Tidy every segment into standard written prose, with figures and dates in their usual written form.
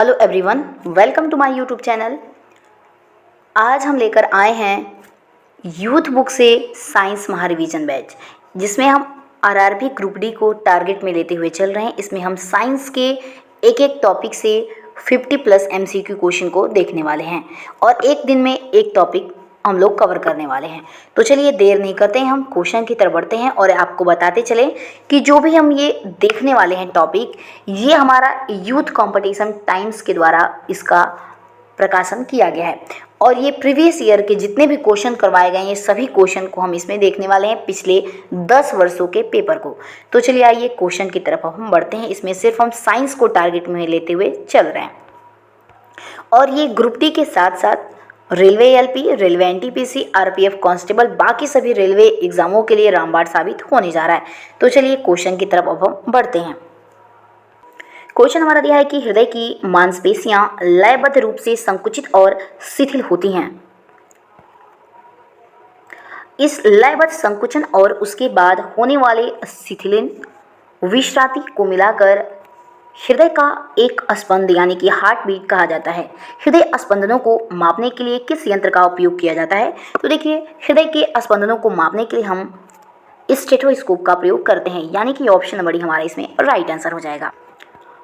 Hello everyone, welcome to my YouTube channel. आज हम लेकर आए हैं यूथ बुक से साइंस महारिवीजन बैच, जिसमें हम आरआरबी ग्रुप डी को टारगेट में लेते हुए चल रहे हैं। इसमें हम साइंस के एक एक टॉपिक से 50+ एमसीक्यू क्वेश्चन को देखने वाले हैं और एक दिन में एक टॉपिक हम लोग कवर करने वाले हैं। तो चलिए देर नहीं करते हैं, हम क्वेश्चन की तरफ बढ़ते हैं और आपको बताते चले कि जो भी हम ये देखने वाले हैं टॉपिक, ये हमारा यूथ कंपटीशन टाइम्स के द्वारा इसका प्रकाशन किया गया है और ये प्रीवियस ईयर के जितने भी क्वेश्चन करवाए गए हैं, ये सभी क्वेश्चन को हम इसमें देखने वाले हैं पिछले 10 वर्षों के पेपर को। तो चलिए आइए क्वेश्चन की तरफ हम बढ़ते हैं। इसमें सिर्फ हम साइंस को टारगेट में लेते हुए चल रहे हैं और ये ग्रुप डी के साथ साथ railway LP, railway NTPC, RPF constable, बाकी सभी रेलवे एग्जामों के लिए रामबाण साबित होने जा रहा है। तो चलिए क्वेश्चन की तरफ अब हम बढ़ते हैं। क्वेश्चन हमारा दिया है कि हृदय की मांसपेशियां लयबद्ध रूप से संकुचित और शिथिल होती हैं। इस लयबद्ध संकुचन और उसके बाद होने वाले शिथिलन विश्रांति को मिलाकर हृदय का एक स्पंद यानी कि हार्ट बीट कहा जाता है। हृदय स्पंदनों को मापने के लिए किस यंत्र का उपयोग किया जाता है? तो देखिए, हृदय के स्पंदनों को मापने के लिए हम स्टेथोस्कोप का प्रयोग करते हैं, यानी कि ऑप्शन नंबर डी हमारा इसमें राइट आंसर हो जाएगा।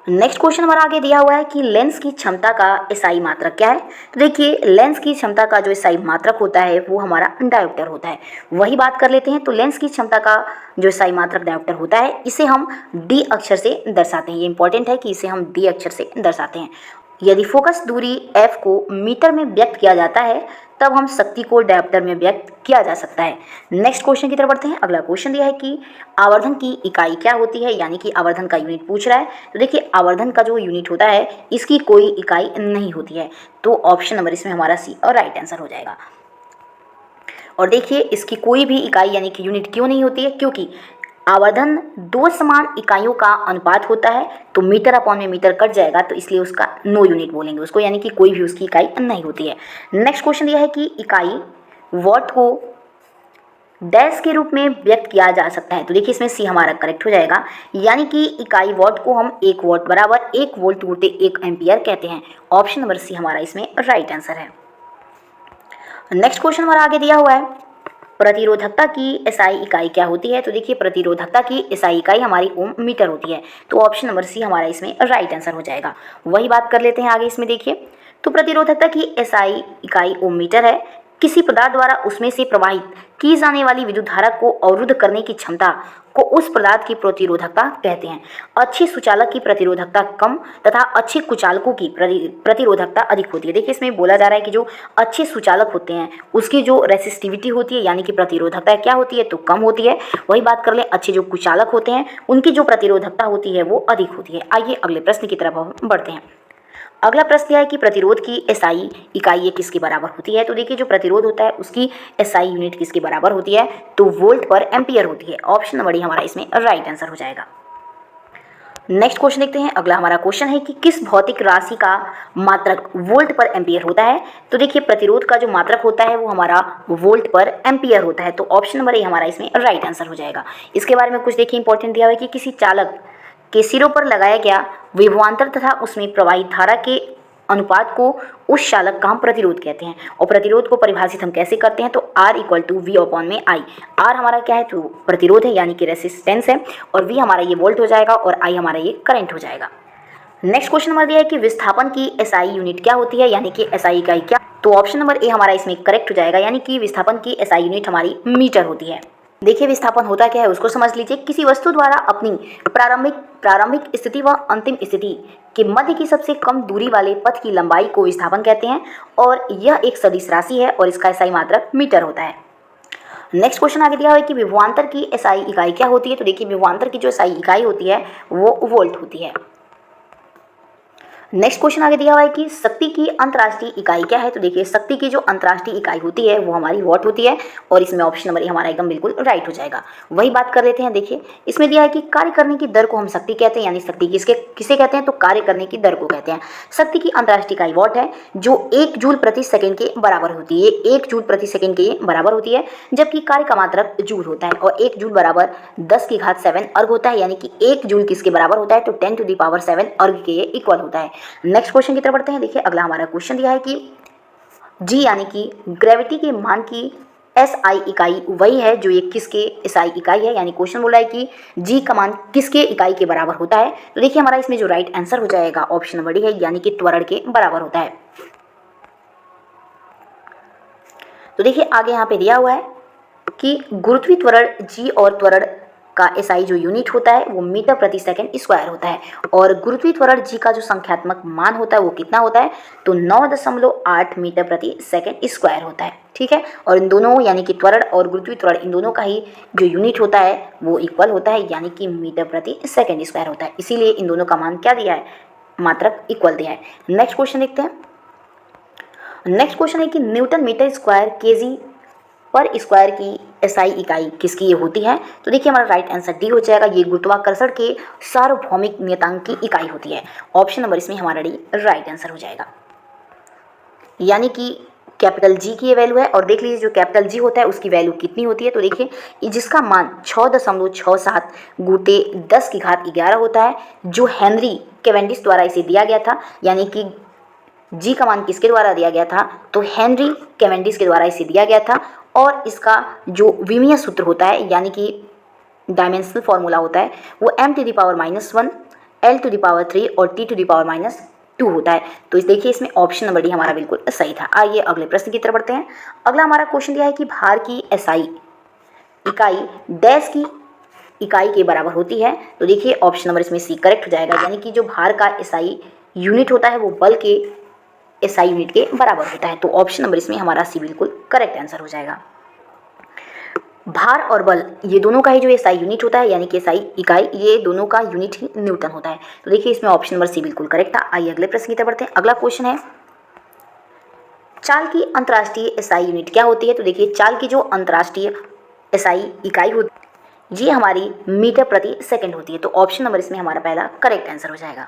नेक्स्ट क्वेश्चन हमारा आगे दिया हुआ है कि लेंस की क्षमता का एसआई मात्रक क्या है? तो देखिए, लेंस की क्षमता का जो एसआई मात्रक होता है वो हमारा डायोप्टर होता है। वही बात कर लेते हैं। तो लेंस की क्षमता का जो एसआई मात्रक डायोप्टर होता है, इसे हम डी अक्षर से दर्शाते हैं। ये इंपॉर्टेंट है कि इसे हम डी अक्षर से दर्शाते हैं। यदि फोकस दूरी f को मीटर में व्यक्त किया जाता है, तब हम शक्ति को डायोप्टर में व्यक्त किया जा सकता है। नेक्स्ट क्वेश्चन की तरफ बढ़ते हैं। अगला क्वेश्चन दिया है कि आवर्धन की इकाई क्या होती है, यानी कि आवर्धन का यूनिट पूछ रहा है। तो देखिए, आवर्धन का जो यूनिट होता है इसकी कोई इकाई नहीं होती है। तो ऑप्शन नंबर इसमें हमारा सी और राइट आंसर हो जाएगा। और देखिए, इसकी कोई भी इकाई यानी कि यूनिट क्यों नहीं होती है? क्योंकि आवर्धन दो समान इकाइयों का अनुपात होता है, तो मीटर अपॉन में मीटर कट जाएगा, तो इसलिए उसका नो यूनिट बोलेंगे उसको, यानी कि कोई भी उसकी इकाई नहीं होती है। नेक्स्ट क्वेश्चन दिया है कि इकाई वॉट को डैश के रूप में व्यक्त किया जा सकता है। तो देखिए, इसमें सी हमारा करेक्ट हो जाएगा, यानी कि इकाई वॉट को हम 1 वॉट बराबर 1 वोल्ट गुणित 1 एम्पियर कहते हैं। ऑप्शन नंबर सी हमारा इसमें राइट आंसर है। नेक्स्ट क्वेश्चन हमारा आगे दिया हुआ है, प्रतिरोधकता की एसआई इकाई क्या होती है? तो देखिए, प्रतिरोधकता की एसआई इकाई हमारी ओम मीटर होती है। तो ऑप्शन नंबर सी हमारा इसमें राइट आंसर हो जाएगा। वही बात कर लेते हैं आगे इसमें। देखिए, तो प्रतिरोधकता की एसआई इकाई ओम मीटर है। किसी पदार्थ द्वारा उसमें से प्रवाहित की जाने वाली विद्युत धारा को अवरुद्ध करने की क्षमता को उस पदार्थ की प्रतिरोधकता कहते हैं। अच्छे सुचालक की प्रतिरोधकता कम तथा अच्छे कुचालकों की प्रतिरोधकता अधिक होती है। देखिए, इसमें बोला जा रहा है कि जो अच्छे सुचालक होते हैं उसकी जो रेसिस्टिविटी होती है यानी कि प्रतिरोधकता क्या होती है? तो कम होती है। वही बात कर लें, अच्छे जो कुचालक होते हैं उनकी जो प्रतिरोधकता होती है वो अधिक होती है। आइए अगले प्रश्न की तरफ हम बढ़ते हैं। अगला प्रश्न यह है कि प्रतिरोध की एसआई इकाई ये किसके बराबर होती है? तो देखिए, जो प्रतिरोध होता है उसकी एसआई यूनिट किसके बराबर होती है? तो वोल्ट पर एम्पियर होती है। ऑप्शन नंबर डी हमारा इसमें राइट आंसर हो जाएगा। नेक्स्ट क्वेश्चन देखते हैं। अगला हमारा क्वेश्चन है कि किस भौतिक राशि का मात्रक वोल्ट पर एम्पियर होता है? तो देखिए, प्रतिरोध का जो मात्रक होता है वो हमारा वोल्ट पर एम्पियर होता है। तो ऑप्शन नंबर ए हमारा इसमें राइट आंसर हो जाएगा। इसके बारे में कुछ देखिए, इंपॉर्टेंट दिया हुआ है कि किसी चालक के सिरों पर लगाया गया विभवांतर तथा उसमें प्रवाहित धारा के अनुपात को उस चालक का हम प्रतिरोध कहते हैं। और प्रतिरोध को परिभाषित हम कैसे करते हैं? तो R = V अपॉन में I। R हमारा क्या है? तो प्रतिरोध है यानी कि रेसिस्टेंस है, और V हमारा ये वोल्ट हो जाएगा और I हमारा ये करंट हो जाएगा। नेक्स्ट क्वेश्चन हमारा दिया है कि विस्थापन की एसआई यूनिट क्या होती है, यानी कि एसआई इकाई क्या? तो ऑप्शन नंबर ए हमारा इसमें करेक्ट हो जाएगा, यानी कि विस्थापन की एसआई यूनिट हमारी मीटर होती है। देखिए, विस्थापन होता क्या है उसको समझ लीजिए। किसी वस्तु द्वारा अपनी प्रारंभिक स्थिति व अंतिम स्थिति के मध्य की सबसे कम दूरी वाले पथ की लंबाई को विस्थापन कहते हैं, और यह एक सदिश राशि है और इसका एसआई मात्रक मीटर होता है। नेक्स्ट क्वेश्चन आगे दिया हुआ है कि विभवांतर की एसआई इकाई क्या होती है? तो देखिए, विभवांतर की जो एसआई इकाई होती है वो वोल्ट होती है। नेक्स्ट क्वेश्चन आगे दिया हुआ है कि शक्ति की अंतर्राष्ट्रीय इकाई क्या है? तो देखिए, शक्ति की जो अंतर्राष्ट्रीय इकाई होती है वो हमारी वॉट होती है, और इसमें ऑप्शन नंबर ए हमारा एकदम बिल्कुल राइट हो जाएगा। वही बात कर लेते हैं। देखिए, इसमें दिया है कि कार्य करने की दर को हम शक्ति कहते हैं, यानी शक्ति किसे कहते हैं? तो कार्य करने की दर को कहते हैं। शक्ति की अंतर्राष्ट्रीय इकाई वॉट है, जो 1 जूल प्रति सेकंड के बराबर होती है। 1 जूल प्रति सेकंड के बराबर होती है, जबकि कार्य का मात्रक जूल होता है, और 1 जूल बराबर 10 की घात 7 अर्घ होता है, यानी कि 1 जूल किसके बराबर होता है? तो 10⁻7 अर्घ के इक्वल होता है। नेक्स्ट क्वेश्चन की तरफ बढ़ते हैं। देखिए अगला हमारा क्वेश्चन दिया है कि जी यानी कि ग्रेविटी के मान की SI इकाई वही है जो ये किसके SI इकाई है, यानी क्वेश्चन बोला है कि जी का मान किसके इकाई के बराबर होता है। तो देखिए हमारा इसमें जो राइट आंसर हो जाएगा ऑप्शन नंबर डी है, यानी कि त्वरण के बराबर होता है। तो देखिए आगे यहाँ पे दिया हुआ है कि गुरुत्वीय त्वरण जी और त्वरण का SI जो यूनिट होता है वो मीटर प्रति सेकंड स्क्वायर होता है, और गुरुत्वीय त्वरण जी का जो संख्यात्मक मान होता है वो कितना होता है, तो 9.8 मीटर प्रति सेकंड स्क्वायर होता है। ठीक है, और इन दोनों यानी कि त्वरण और गुरुत्वीय त्वरण इन दोनों का ही जो यूनिट होता है वो इक्वल होता है, यानी कि मीटर प्रति सेकंड स्क्वायर होता है। इसीलिए इन दोनों का मान क्या दिया है, मात्रक इक्वल दिया है। नेक्स्ट क्वेश्चन देखते हैं। नेक्स्ट क्वेश्चन है कि न्यूटन मीटर स्क्वायर केजी पर स्क्वायर की SI इकाई किसकी ये होती है। तो देखिए हमारा राइट आंसर डी हो जाएगा, ये गुरुत्वाकर्षण के सार्वभौमिक नियतांक की इकाई होती है। ऑप्शन नंबर इसमें हमारा डी राइट आंसर हो जाएगा, यानी कि कैपिटल जी की ये वैल्यू है। और देख लीजिए जो कैपिटल जी होता है उसकी वैल्यू कितनी होती है, तो देखिए जिसका मान 6.67 गुटे 10 की घात 11 होता है, जो हेनरी कैवेंडिश द्वारा इसे दिया गया था, यानी कि जी का मान किसके द्वारा दिया गया था, तो हेनरी कैवेंडिश के द्वारा इसे दिया गया था। और इसका जो विमीय सूत्र होता है, यानी कि डायमेंशनल फॉर्मूला होता है, वो m⁻⁻1 l⁻³ और t⁻⁻2 होता है। तो इस देखिए इसमें ऑप्शन नंबर डी हमारा बिल्कुल सही था। आइए अगले प्रश्न की तरफ बढ़ते हैं। अगला हमारा क्वेश्चन दिया है कि भार की SI इकाई डैश की इकाई के बराबर होती है। तो देखिए ऑप्शन नंबर इसमें सी करेक्ट हो जाएगा, यानी कि जो भार का SI यूनिट होता है वो बल के SI यूनिट के बराबर होता है। तो ऑप्शन नंबर इसमें हमारा सी बिल्कुल करेक्ट आंसर हो जाएगा। भार और बल ये दोनों का ही जो SI यूनिट होता है, यानी कि SI इकाई, ये दोनों का यूनिट ही न्यूटन होता है। तो देखिए इसमें ऑप्शन नंबर सी बिल्कुल करेक्ट था। आइए अगले प्रश्न की तरफ बढ़ते हैं। अगला क्वेश्चन है चाल की अंतर्राष्ट्रीय SI यूनिट क्या होती है। तो देखिए चाल की जो अंतर्राष्ट्रीय SI इकाई होती है ये हमारी मीटर प्रति सेकंड होती है। तो ऑप्शन नंबर इसमें हमारा पहला करेक्ट आंसर हो जाएगा।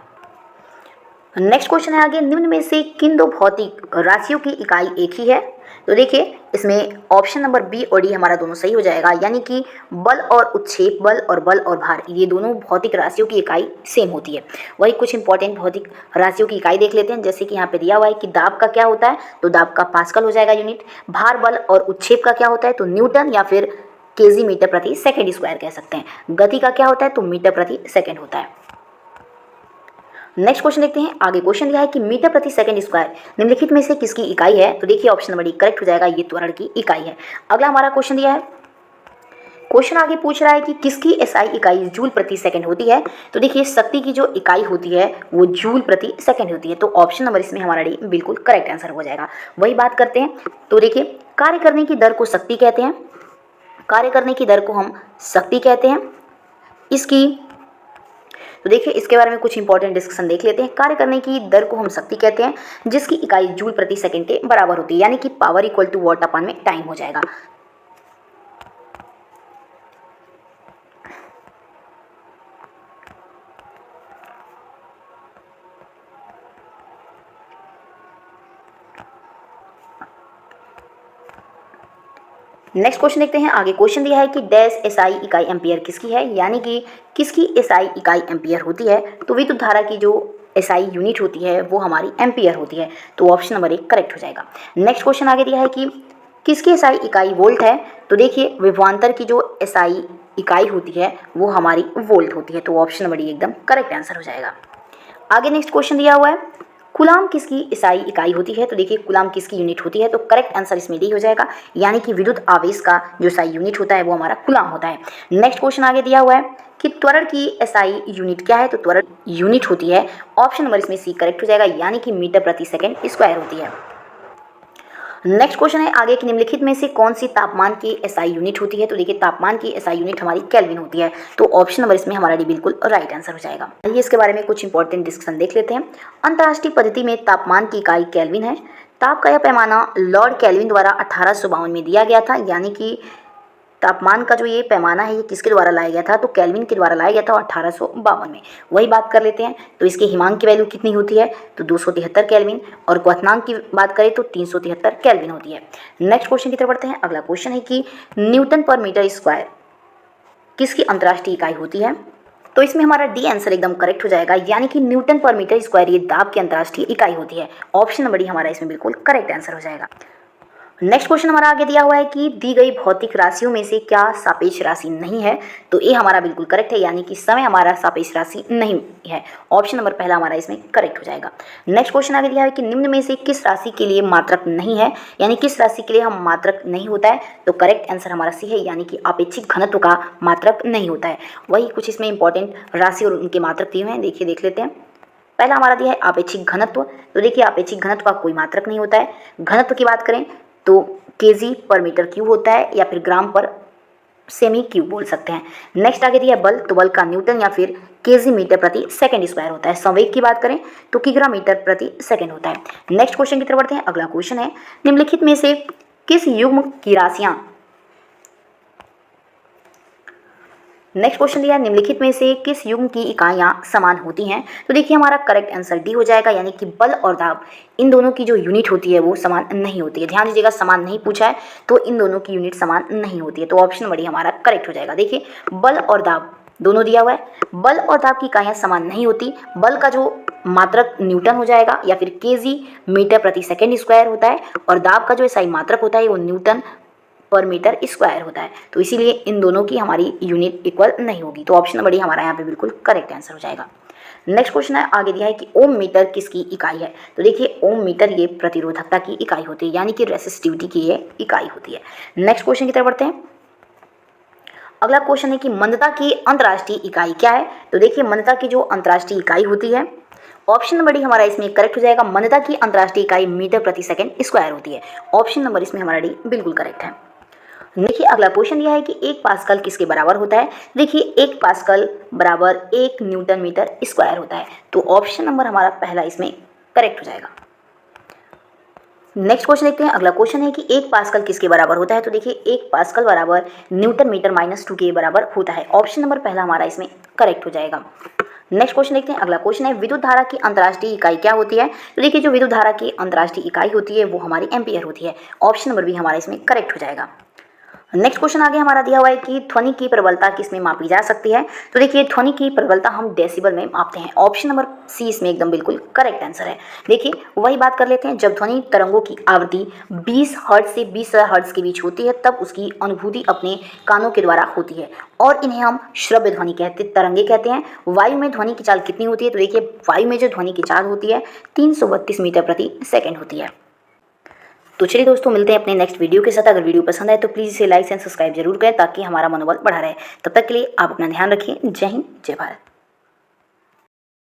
नेक्स्ट क्वेश्चन है आगे, निम्न में से किन दो भौतिक राशियों की इकाई एक ही है। तो देखिए इसमें ऑप्शन नंबर बी और डी हमारा दोनों सही हो जाएगा, यानी कि बल और उत्क्षेप बल और भार ये दोनों भौतिक राशियों की इकाई सेम होती है। वही कुछ इंपॉर्टेंट भौतिक राशियों की इकाई देख लेते हैं। जैसे कि यहाँ पे दिया हुआ है कि दाब का क्या होता है, तो दाब का पास्कल हो जाएगा यूनिट। भार बल और उत्क्षेप का क्या होता है, तो न्यूटन या फिर केजी मीटर प्रति सेकेंड स्क्वायर कह सकते हैं। गति का क्या होता है, तो मीटर प्रति सेकेंड होता है। नेक्स्ट क्वेश्चन देखते हैं। आगे क्वेश्चन दिया है कि मीटर प्रति सेकंड स्क्वायर निम्नलिखित में से किसकी इकाई है। तो देखिए ऑप्शन नंबर डी करेक्ट हो जाएगा, ये त्वरण की इकाई है। अगला हमारा क्वेश्चन दिया है, क्वेश्चन आगे पूछ रहा है कि किसकी SI इकाई जूल प्रति सेकंड होती है। तो देखिए शक्ति की जो इकाई होती है वो जूल प्रति सेकंड होती है। तो ऑप्शन नंबर इसमें हमारा डी बिल्कुल करेक्ट आंसर हो जाएगा। वही बात करते हैं। तो देखिए कार्य करने की दर को शक्ति कहते हैं, कार्य करने की दर को हम शक्ति कहते हैं। इसकी तो देखिए इसके बारे में कुछ इंपॉर्टेंट डिस्कशन देख लेते हैं। कार्य करने की दर को हम शक्ति कहते हैं जिसकी इकाई जूल प्रति सेकंड के बराबर होती है, यानी कि पावर इक्वल टू वॉट अपन में टाइम हो जाएगा। नेक्स्ट क्वेश्चन देखते हैं। आगे क्वेश्चन दिया है कि डैश SI इकाई एम्पियर किसकी है, यानी कि किसकी SI इकाई एम्पियर होती है। तो विद्युत धारा की जो SI यूनिट होती है वो हमारी एम्पियर होती है। तो ऑप्शन नंबर 1 करेक्ट हो जाएगा। नेक्स्ट क्वेश्चन आगे दिया है कि किसकी SI इकाई वोल्ट है। तो देखिए विभवांतर की जो SI इकाई होती है वो हमारी वोल्ट होती है। तो ऑप्शन नंबर डी एकदम करेक्ट आंसर हो जाएगा। आगे नेक्स्ट क्वेश्चन दिया हुआ है कूलाम किसकी SI इकाई होती है। तो देखिए कूलाम किसकी यूनिट होती है, तो करेक्ट आंसर इसमें डी हो जाएगा, यानी कि विद्युत आवेश का जो SI यूनिट होता है वो हमारा कूलाम होता है। नेक्स्ट क्वेश्चन आगे दिया हुआ है कि त्वरण की SI यूनिट क्या है। तो त्वरण यूनिट होती है, ऑप्शन नंबर इसमें सी करेक्ट हो जाएगा, यानी कि मीटर प्रति सेकंड स्क्वायर होती है। नेक्स्ट क्वेश्चन है आगे कि निम्नलिखित में से कौन सी तापमान की SI यूनिट होती है। तो देखिए तापमान की SI यूनिट हमारी केल्विन होती है। तो ऑप्शन नंबर इसमें हमारा डी बिल्कुल राइट आंसर हो जाएगा। आइए इसके बारे में कुछ इंपॉर्टेंट डिस्कशन देख लेते हैं। अंतर्राष्ट्रीय पद्धति में तापमान की इकाई केल्विन है। ताप का यह पैमाना लॉर्ड केल्विन द्वारा 1852 में दिया गया था, यानी कि तापमान का जो ये पैमाना है ये किसके द्वारा लाया गया था, तो केल्विन के द्वारा लाया गया था 1852 में। वही बात कर लेते हैं। तो इसके हिमांक की वैल्यू कितनी होती है, तो 273 केल्विन, और क्वथनांक की बात करें तो 373 केल्विन होती है। नेक्स्ट क्वेश्चन की तरफ बढ़ते हैं। अगला क्वेश्चन है कि न्यूटन पर मीटर स्क्वायर किसकी अंतर्राष्ट्रीय इकाई होती है। तो इसमें हमारा डी आंसर एकदम करेक्ट हो जाएगा, यानी कि न्यूटन पर मीटर स्क्वायर ये दाब की अंतर्राष्ट्रीय इकाई होती है। ऑप्शन नंबर डी हमारा इसमें बिल्कुल करेक्ट आंसर हो जाएगा। नेक्स्ट क्वेश्चन हमारा आगे दिया हुआ है कि दी गई भौतिक राशियों में से क्या सापेक्ष राशि नहीं है। तो ये हमारा बिल्कुल करेक्ट है, यानी कि समय हमारा सापेक्ष राशि नहीं है। ऑप्शन नंबर पहला हमारा इसमें करेक्ट हो जाएगा। नेक्स्ट क्वेश्चन आगे दिया है कि निम्न में से किस राशि के लिए मात्रक नहीं है, यानी किस राशि के लिए हम मात्रक नहीं होता है। तो करेक्ट आंसर हमारा सी है, यानी कि आपेक्षिक घनत्व का मात्रक नहीं होता है। वही कुछ इसमें इंपॉर्टेंट राशि और उनके मात्रक दिए हुए हैं, देखिए देख लेते हैं। पहला हमारा दिया है आपेक्षिक घनत्व। तो देखिए आपेक्षिक घनत्व का कोई मात्रक नहीं होता है। घनत्व की बात करें तो केजी पर मीटर क्यूब होता है, या फिर ग्राम पर सेमी क्यूब बोल सकते हैं। नेक्स्ट आगे दिया है बल। तो बल का न्यूटन या फिर केजी मीटर प्रति सेकंड स्क्वायर होता है। संवेग की बात करें तो किग्रा मीटर प्रति सेकंड होता है। नेक्स्ट क्वेश्चन की तरफ बढ़ते हैं। अगला क्वेश्चन है निम्नलिखित में से किस युग्म की राशियां, नेक्स्ट क्वेश्चन दिया है निम्नलिखित में से किस युग्म की इकाइयां समान होती हैं। तो देखिए हमारा करेक्ट आंसर डी हो जाएगा, यानी कि बल और दाब इन दोनों की जो यूनिट होती है वो समान नहीं होती है। ध्यान दीजिएगा, समान नहीं पूछा है तो इन दोनों की यूनिट समान नहीं होती है। तो ऑप्शन नंबर डी हमारा करेक्ट हो जाएगा। देखिए बल और दाब दोनों दिया हुआ है। बल और दाब की इकाइयां समान नहीं होती। बल का जो मात्रक न्यूटन हो जाएगा या फिर केजी मीटर प्रति सेकेंड स्क्वायर होता है, और दाब का जो एसआई मात्रक होता है वो न्यूटन पर मीटर स्क्वायर होता है। तो इसीलिए इन दोनों की हमारी यूनिट इक्वल नहीं होगी। तो ऑप्शन नंबर डी हमारा यहाँ पे बिल्कुल करेक्ट आंसर हो जाएगा। नेक्स्ट क्वेश्चन है आगे दिया है कि ओम मीटर किसकी इकाई है। तो देखिए ओम मीटर ये प्रतिरोधकता की इकाई होती है, यानी कि रेसिस्टिविटी की ये इकाई होती है। नेक्स्ट क्वेश्चन की तरफ बढ़ते हैं। अगला क्वेश्चन है कि मंदता की अंतर्राष्ट्रीय इकाई क्या है। तो देखिए मंदता की जो अंतर्राष्ट्रीय इकाई होती है, ऑप्शन नंबर डी हमारा इसमें करेक्ट हो जाएगा। मंदता की अंतर्राष्ट्रीय इकाई मीटर प्रति सेकंड स्क्वायर होती है। ऑप्शन नंबर इसमें हमारा डी बिल्कुल करेक्ट है। देखिए अगला क्वेश्चन यह है कि 1 पास्कल किसके बराबर होता है। देखिए 1 पास्कल बराबर 1 न्यूटन मीटर स्क्वायर होता है। तो ऑप्शन नंबर हमारा पहला इसमें करेक्ट हो जाएगा। नेक्स्ट क्वेश्चन देखते हैं। अगला क्वेश्चन है कि 1 पास्कल किसके बराबर होता है। तो देखिए 1 पास्कल बराबर न्यूटन मीटर -2 के बराबर होता है। ऑप्शन नंबर पहला हमारा इसमें करेक्ट हो जाएगा। नेक्स्ट क्वेश्चन देखते हैं। अगला क्वेश्चन है विद्युत धारा की अंतर्राष्ट्रीय इकाई क्या होती है। तो देखिए जो विद्युत धारा की अंतर्राष्ट्रीय इकाई होती है वो हमारी एम्पियर होती है। ऑप्शन नंबर भी हमारा इसमें करेक्ट हो जाएगा। नेक्स्ट क्वेश्चन आगे हमारा दिया हुआ है कि ध्वनि की प्रबलता किस में मापी जा सकती है। तो देखिए ध्वनि की प्रबलता हम डेसिबल में मापते हैं। ऑप्शन नंबर सी इसमें एकदम बिल्कुल करेक्ट आंसर है। देखिए वही बात कर लेते हैं। जब ध्वनि तरंगों की आवृत्ति 20 हर्ट्ज से 20,000 हर्ट्ज के बीच होती है तब उसकी अनुभूति अपने कानों के द्वारा होती है, और इन्हें हम श्रव्य ध्वनि तरंगे कहते हैं। वायु में ध्वनि की चाल कितनी होती है। तो देखिए वायु में जो ध्वनि की चाल होती है 332 मीटर प्रति सेकेंड होती है। तो चलिए दोस्तों मिलते हैं अपने नेक्स्ट वीडियो के साथ। अगर वीडियो पसंद आए तो प्लीज़ इसे लाइक एंड सब्सक्राइब जरूर करें ताकि हमारा मनोबल बढ़ा रहे। तब तक के लिए आप अपना ध्यान रखिए। जय हिंद, जय भारत।